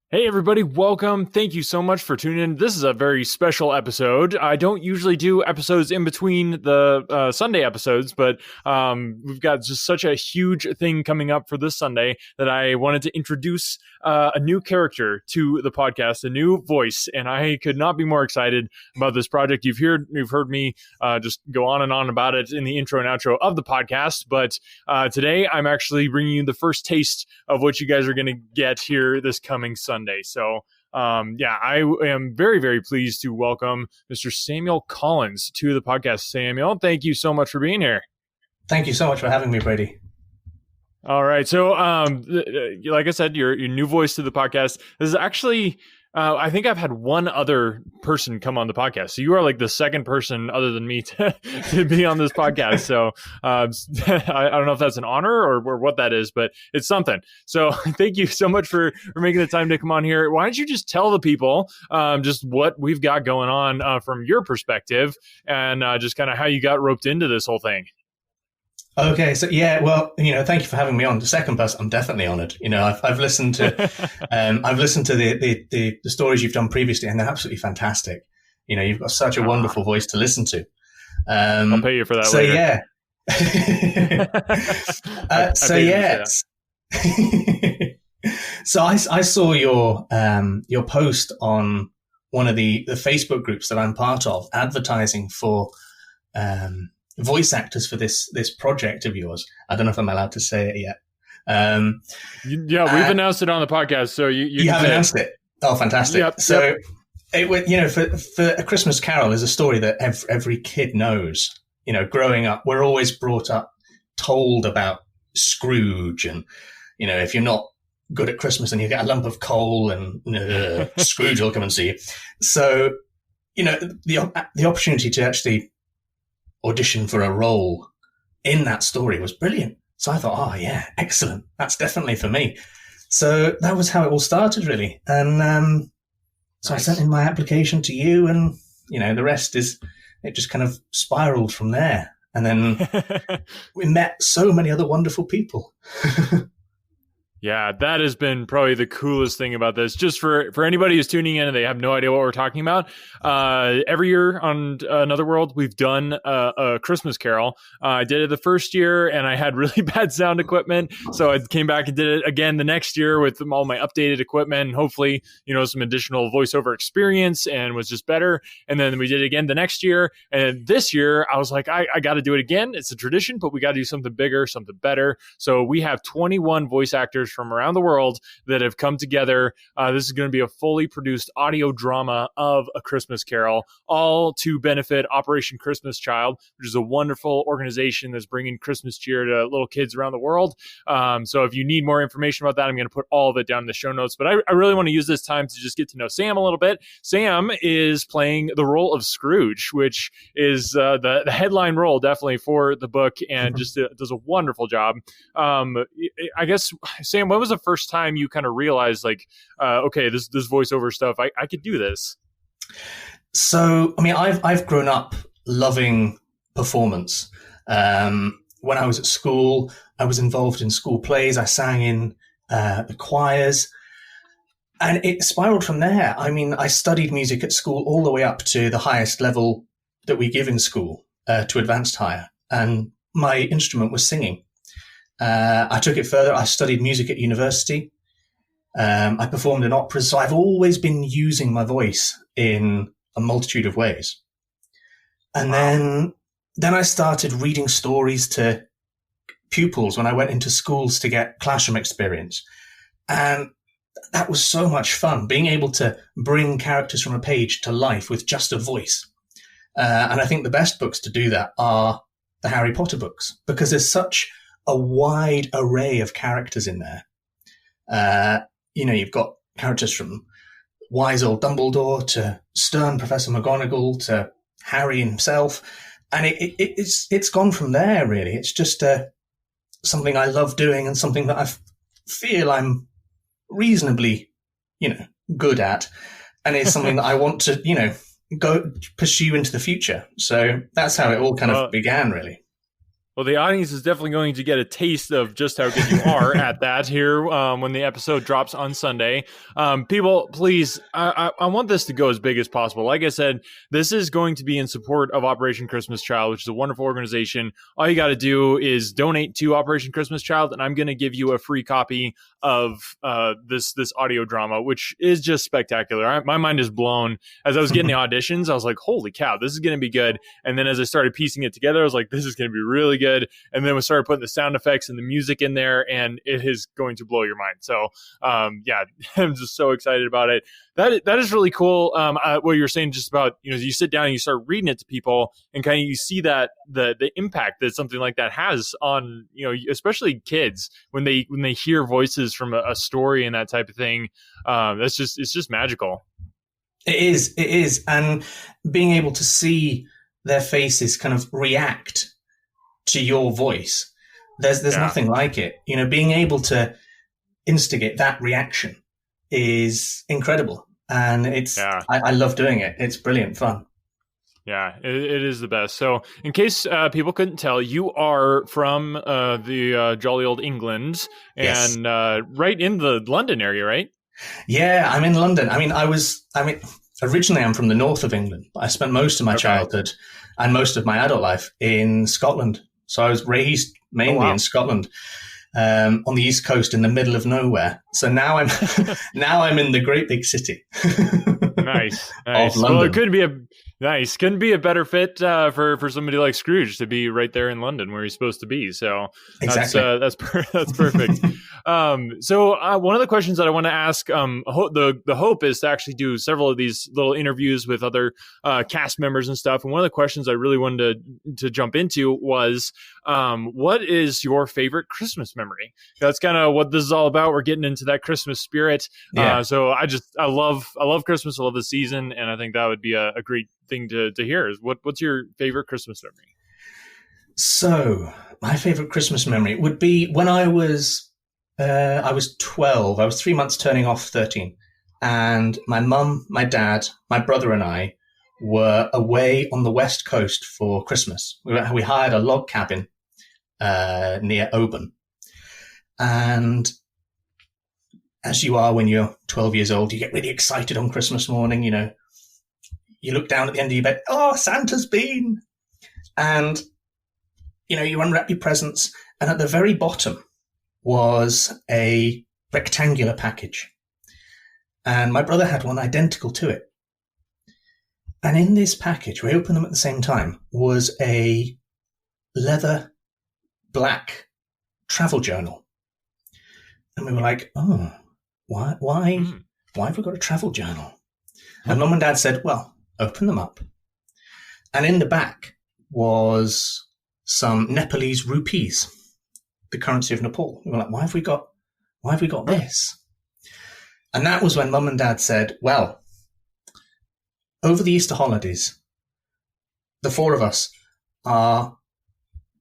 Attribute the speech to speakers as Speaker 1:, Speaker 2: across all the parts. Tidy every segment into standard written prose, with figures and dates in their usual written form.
Speaker 1: Hey everybody, welcome. Thank you so much for tuning in. This is a very special episode. I don't usually do episodes in between the Sunday episodes, but we've got just such a huge thing coming up for this Sunday that I wanted to introduce a new character to the podcast, a new voice, and I could not be more excited about this project. You've heard me just go on and on about it in the intro and outro of the podcast, but today I'm actually bringing you the first taste of what you guys are going to get here this coming Sunday. So, I am very, very pleased to welcome Mr. Samuel Collins to the podcast. Samuel, thank you so much for being here.
Speaker 2: Thank you so much for having me, Brady.
Speaker 1: All right. So, like I said, you're new voice to the podcast. This is actually, I think I've had one other person come on the podcast. So you are like the second person other than me to be on this podcast. So I don't know if that's an honor or what that is, but it's something. So thank you so much for making the time to come on here. Why don't you just tell the people just what we've got going on from your perspective and just kind of how you got roped into this whole thing.
Speaker 2: Okay, so thank you for having me on. The second person, I'm definitely honored. I've listened to, the stories you've done previously, and they're absolutely fantastic. You've got such a wonderful voice to listen to.
Speaker 1: I'll pay you for that later.
Speaker 2: So I saw your post on one of the Facebook groups that I'm part of, advertising for voice actors for this project of yours. I don't know if I'm allowed to say it yet.
Speaker 1: We've announced it on the podcast, so you
Speaker 2: have announced it. Oh, fantastic!
Speaker 1: Yep,
Speaker 2: so for A Christmas Carol is a story that every kid knows. Growing up, we're always brought up, told about Scrooge, and if you're not good at Christmas, and you get a lump of coal, and Scrooge will come and see you. So the opportunity to actually audition for a role in that story was brilliant. So I thought, oh yeah, excellent. That's definitely for me. So that was how it all started, really. And so I sent in my application to you, and the rest is, it just kind of spiraled from there. And then we met so many other wonderful people.
Speaker 1: Yeah, that has been probably the coolest thing about this. Just for anybody who's tuning in and they have no idea what we're talking about, every year on Another World, we've done a Christmas Carol. I did it the first year, and I had really bad sound equipment, so I came back and did it again the next year with all my updated equipment, and hopefully, some additional voiceover experience, and was just better. And then we did it again the next year, and this year, I was like, I got to do it again. It's a tradition, but we got to do something bigger, something better. So we have 21 voice actors from around the world that have come together. This is going to be a fully produced audio drama of A Christmas Carol, all to benefit Operation Christmas Child, which is a wonderful organization that's bringing Christmas cheer to little kids around the world. So if you need more information about that, I'm going to put all of it down in the show notes. But I really want to use this time to just get to know Sam a little bit. Sam is playing the role of Scrooge, which is the headline role definitely for the book, and just does a wonderful job. I guess, Sam, when was the first time you kind of realized, like, okay, this voiceover stuff, I could do this?
Speaker 2: So, I've grown up loving performance. When I was at school, I was involved in school plays. I sang in the choirs, and it spiraled from there. I studied music at school all the way up to the highest level that we give in school, to advanced higher, and my instrument was singing. I took it further. I studied music at university. I performed in operas. So I've always been using my voice in a multitude of ways. And then I started reading stories to pupils when I went into schools to get classroom experience. And that was so much fun, being able to bring characters from a page to life with just a voice. And I think the best books to do that are the Harry Potter books, because there's such a wide array of characters in there. You've got characters from wise old Dumbledore to stern Professor McGonagall to Harry himself. And it's gone from there, really. It's just something I love doing, and something that I feel I'm reasonably, good at. And it's something that I want to, go pursue into the future. So that's how it all kind of began, really.
Speaker 1: Well, the audience is definitely going to get a taste of just how good you are at that here when the episode drops on Sunday. People, please, I want this to go as big as possible. Like I said, this is going to be in support of Operation Christmas Child, which is a wonderful organization. All you got to do is donate to Operation Christmas Child, and I'm going to give you a free copy of this audio drama, which is just spectacular. My mind is blown. As I was getting the auditions, I was like, holy cow, this is going to be good. And then as I started piecing it together, I was like, this is going to be really good. And then we started putting the sound effects and the music in there, and it is going to blow your mind. So, yeah, I'm just so excited about it. That is really cool. What you were saying just about, you sit down and you start reading it to people, and kind of you see that the impact that something like that has on, especially kids when they hear voices from a story and that type of thing. It's just magical.
Speaker 2: It is. And being able to see their faces kind of react to your voice, there's nothing like it. Being able to instigate that reaction is incredible. And I love doing it. It's brilliant fun.
Speaker 1: Yeah, it is the best. So in case people couldn't tell, you are from the jolly old England, and yes. Right in the London area, right?
Speaker 2: Yeah, I'm in London. Originally I'm from the north of England, but I spent most of my childhood and most of my adult life in Scotland. So I was raised mainly in Scotland, on the East Coast in the middle of nowhere. So now I'm in the great big city.
Speaker 1: Nice. Well, it could be couldn't be a better fit for somebody like Scrooge to be right there in London where he's supposed to be. So
Speaker 2: exactly.
Speaker 1: That's perfect. So one of the questions that I want to ask, the hope is to actually do several of these little interviews with other cast members and stuff. And one of the questions I really wanted to jump into was, what is your favorite Christmas memory? That's kind of what this is all about. We're getting into that Christmas spirit.
Speaker 2: Yeah.
Speaker 1: So I love Christmas. I love the season, and I think that would be a great thing to hear. Is what's your favorite Christmas memory?
Speaker 2: So my favorite Christmas memory would be when I was 12. I was 3 months turning off 13, and my mum, my dad, my brother, and I were away on the West Coast for Christmas. We hired a log cabin near Oban, and as you are when you're 12 years old, you get really excited on Christmas morning. You look down at the end of your bed, oh, Santa's been. And, you unwrap your presents. And at the very bottom was a rectangular package. And my brother had one identical to it. And in this package, we opened them at the same time, was a leather black travel journal. And we were like, oh, why have we got a travel journal? And Mum and Dad said, well, open them up. And in the back was some Nepalese rupees, the currency of Nepal. We were like, why have we got this? And that was when Mum and Dad said, well, over the Easter holidays, the four of us are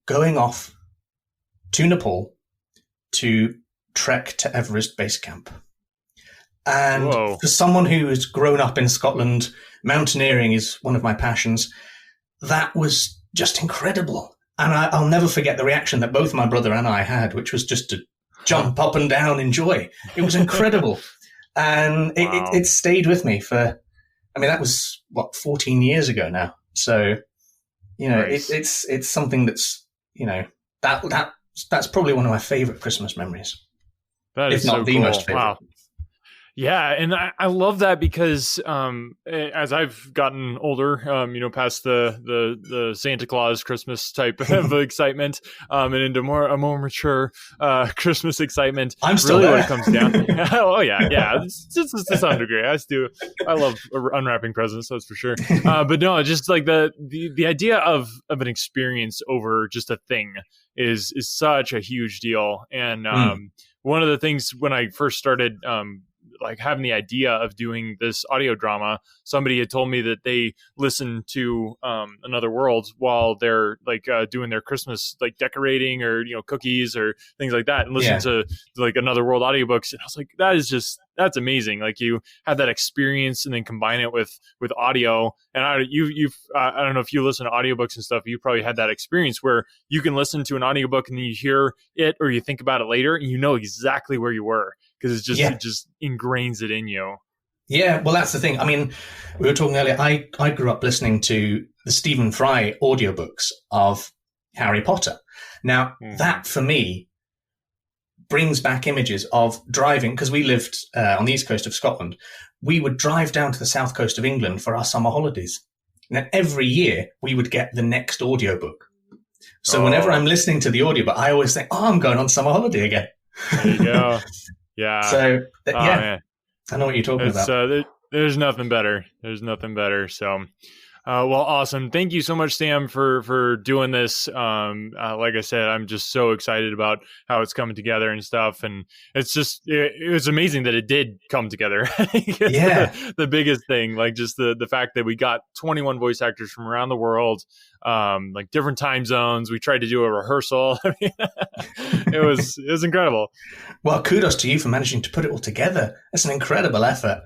Speaker 2: going off to Nepal to trek to Everest Base Camp. And for someone who has grown up in Scotland, mountaineering is one of my passions. That was just incredible. And I'll never forget the reaction that both my brother and I had, which was just to jump up and down in joy. It was incredible. And it stayed with me for, that was 14 years ago now. So, nice. It's something that's, that's probably one of my favorite Christmas memories.
Speaker 1: That is
Speaker 2: if not
Speaker 1: so
Speaker 2: the
Speaker 1: cool.
Speaker 2: most favorite.
Speaker 1: Wow. Yeah, and I love that because as I've gotten older, past the Santa Claus Christmas type of excitement, and into a more mature Christmas excitement.
Speaker 2: I'm still
Speaker 1: really
Speaker 2: there.
Speaker 1: What it comes down to. Oh yeah, it's to some degree. I love unwrapping presents, that's for sure. But no, just like the idea of an experience over just a thing is such a huge deal. And one of the things when I first started like having the idea of doing this audio drama, somebody had told me that they listen to Another World while they're like doing their Christmas like decorating or cookies or things like that, and listen to like Another World audiobooks. And I was like, that's amazing. Like you have that experience and then combine it with audio. And I don't know if you listen to audiobooks and stuff, you probably had that experience where you can listen to an audiobook and then you hear it or you think about it later and you know exactly where you were because it just ingrains it in you.
Speaker 2: Yeah, well, that's the thing. I mean, we were talking earlier, I grew up listening to the Stephen Fry audiobooks of Harry Potter. Now, that for me brings back images of driving, because we lived on the east coast of Scotland. We would drive down to the south coast of England for our summer holidays. Now, every year we would get the next audiobook. So whenever I'm listening to the audiobook, I always think, I know what you're talking about.
Speaker 1: There's nothing better. So, well, awesome. Thank you so much, Sam, for doing this. Like I said, I'm just so excited about how it's coming together and stuff. And it's just, it was amazing that it did come together. The biggest thing, like just the fact that we got 21 voice actors from around the world, like different time zones. We tried to do a rehearsal. I mean, it was incredible.
Speaker 2: Well, kudos to you for managing to put it all together. It's an incredible effort.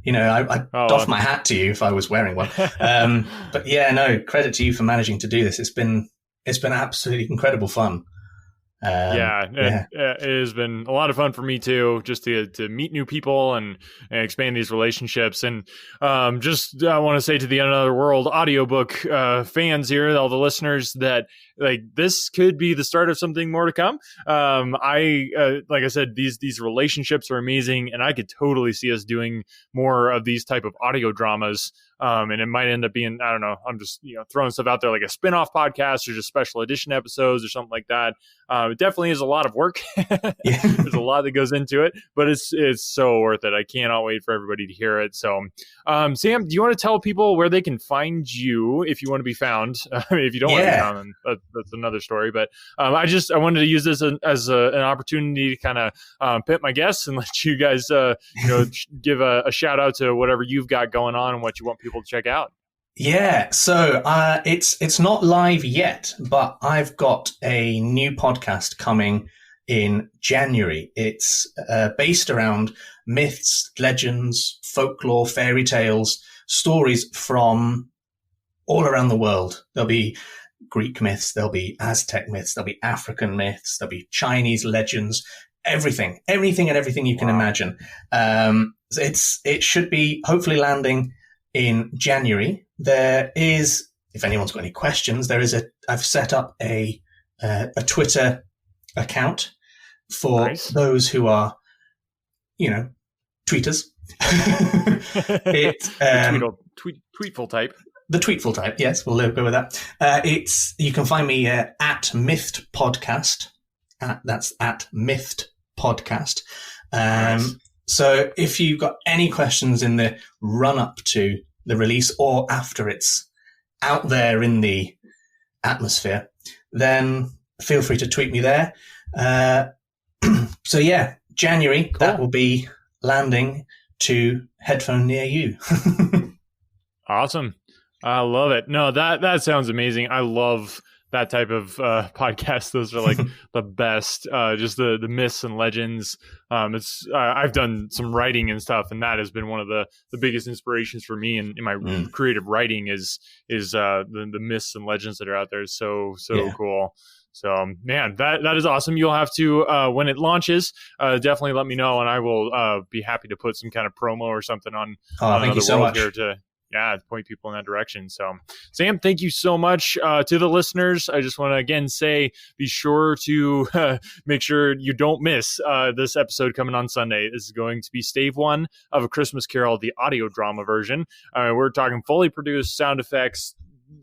Speaker 2: I doff my hat to you if I was wearing one. But credit to you for managing to do this. It's been absolutely incredible fun.
Speaker 1: It has been a lot of fun for me too, just to meet new people and expand these relationships. And I want to say to the Another World audiobook fans here, all the listeners, that like this could be the start of something more to come. Like I said, these relationships are amazing, and I could totally see us doing more of these type of audio dramas. And it might end up being, I don't know, I'm just throwing stuff out there like a spin-off podcast or just special edition episodes or something like that. It definitely is a lot of work. There's a lot that goes into it, but it's so worth it. I cannot wait for everybody to hear it. So, Sam, do you want to tell people where they can find you if you want to be found? If you don't want to be found, then that's another story. But I wanted to use this as an opportunity to kind of pit my guests and let you guys, give a shout out to whatever you've got going on and what you want people to check out.
Speaker 2: Yeah, so it's not live yet, but I've got a new podcast coming in January. It's based around myths, legends, folklore, fairy tales, stories from all around the world. There'll be Greek myths, there'll be Aztec myths, there'll be African myths, there'll be Chinese legends, everything and everything you can imagine. It should be hopefully landing in January. There is, if anyone's got any questions, I've set up a Twitter account for those who are, tweeters.
Speaker 1: Tweetful type.
Speaker 2: The tweetful type, yes, we'll go with that. You can find me at Mythed Podcast. That's at Mythed Podcast.
Speaker 1: Nice.
Speaker 2: So if you've got any questions in the run up to the release or after it's out there in the atmosphere, then feel free to tweet me there. So January, cool. That will be landing to headphone near you.
Speaker 1: Awesome. I love it. No, that sounds amazing. I love that type of podcast. Those are like the best, just the myths and legends. I've done some writing and stuff, and that has been one of the biggest inspirations for me in my creative writing is the myths and legends that are out there. So cool. So, man, that is awesome. You'll have to, when it launches, definitely let me know, and I will be happy to put some kind of promo or something on
Speaker 2: thank you so much.
Speaker 1: Here to point people in that direction. So, Sam, thank you so much to the listeners. I just want to again say, be sure to make sure you don't miss this episode coming on Sunday. This is going to be Stave 1 of A Christmas Carol, the audio drama version. We're talking fully produced sound effects,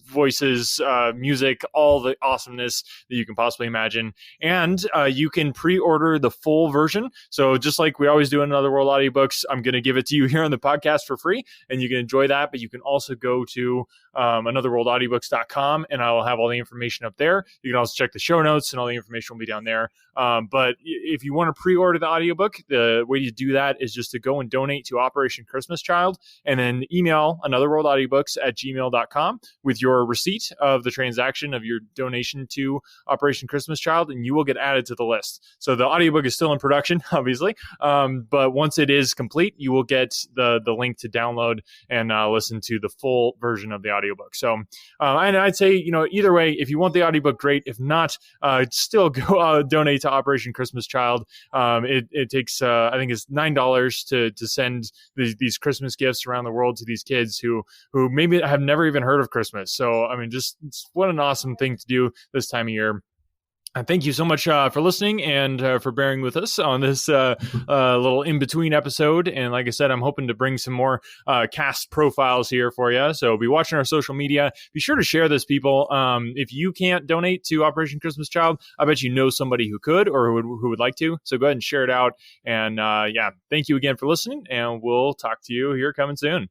Speaker 1: voices, music, all the awesomeness that you can possibly imagine. And you can pre-order the full version. So just like we always do in Another World audiobooks, I'm going to give it to you here on the podcast for free, and you can enjoy that. But you can also go to anotherworldaudiobooks.com, and I will have all the information up there. You can also check the show notes, and all the information will be down there. But if you want to pre-order the audiobook, the way you do that is just to go and donate to Operation Christmas Child, and then email anotherworldaudiobooks@gmail.com with your receipt of the transaction of your donation to Operation Christmas Child, and you will get added to the list. So the audiobook is still in production, obviously, but once it is complete, you will get the link to download and listen to the full version of the audiobook. So, and I'd say, either way, if you want the audiobook, great. If not, still go donate to Operation Christmas Child. It takes, I think it's $9 to send these Christmas gifts around the world to these kids who maybe have never even heard of Christmas. So, I mean, just what an awesome thing to do this time of year. Thank you so much for listening and for bearing with us on this little in-between episode. And like I said, I'm hoping to bring some more cast profiles here for you. So be watching our social media. Be sure to share this, people. If you can't donate to Operation Christmas Child, I bet you know somebody who could or who would like to. So go ahead and share it out. And thank you again for listening. And we'll talk to you here coming soon.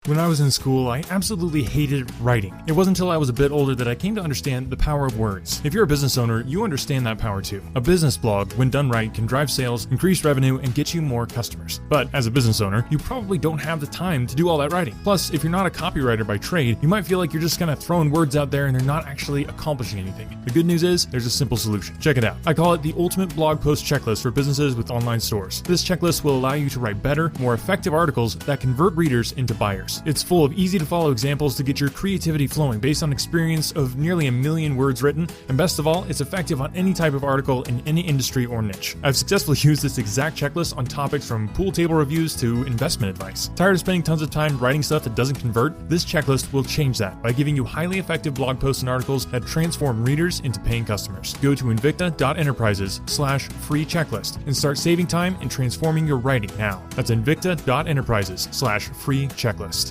Speaker 3: When I was in school, I absolutely hated writing. It wasn't until I was a bit older that I came to understand the power of words. If you're a business owner, you understand that power too. A business blog, when done right, can drive sales, increase revenue, and get you more customers. But as a business owner, you probably don't have the time to do all that writing. Plus, if you're not a copywriter by trade, you might feel like you're just kind of throwing words out there and they're not actually accomplishing anything. The good news is, there's a simple solution. Check it out. I call it the Ultimate Blog Post Checklist for businesses with online stores. This checklist will allow you to write better, more effective articles that convert readers into buyers. It's full of easy-to-follow examples to get your creativity flowing based on experience of nearly 1 million words written, and best of all, it's effective on any type of article in any industry or niche. I've successfully used this exact checklist on topics from pool table reviews to investment advice. Tired of spending tons of time writing stuff that doesn't convert? This checklist will change that by giving you highly effective blog posts and articles that transform readers into paying customers. Go to invicta.enterprises/free checklist and start saving time and transforming your writing now. That's invicta.enterprises/free checklist.